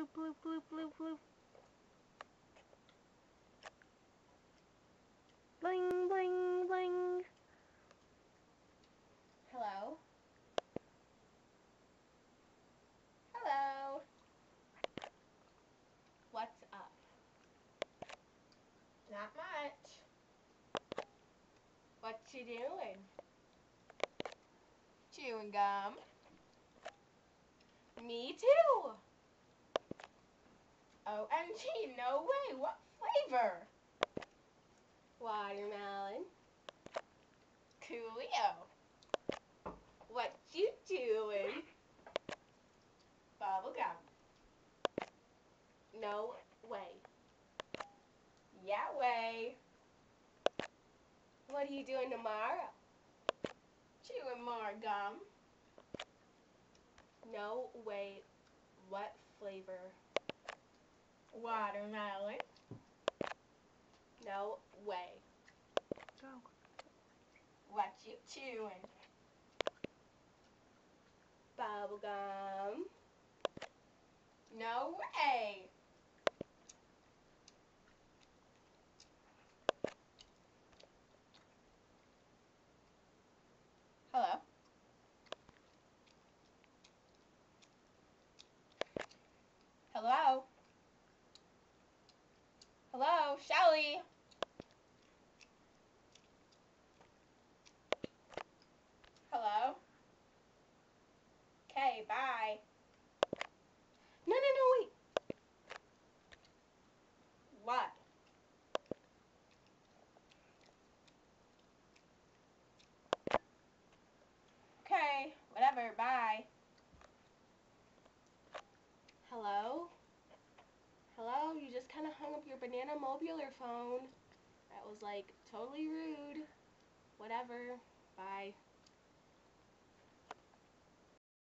bloop, bloop, bloop, bloop, bloop. Bling, bling, bling. Hello? Hello? What's up? Not much. What you doing? Chewing gum. Me too. OMG, no way. What flavor? Watermelon. Coolio. What you doing? Bubble gum. No way. Yeah way. What are you doing tomorrow? Chewing more gum. No way. What flavor? Watermelon. No way. Go. What you chewing? Bubble gum. No way. Hello? Hello? Hello, Shelly? Hello? Okay, bye. No, wait. What? Okay, whatever, bye. Hello? Hello? You just kind of hung up your banana mobular phone. That was like totally rude. Whatever. Bye.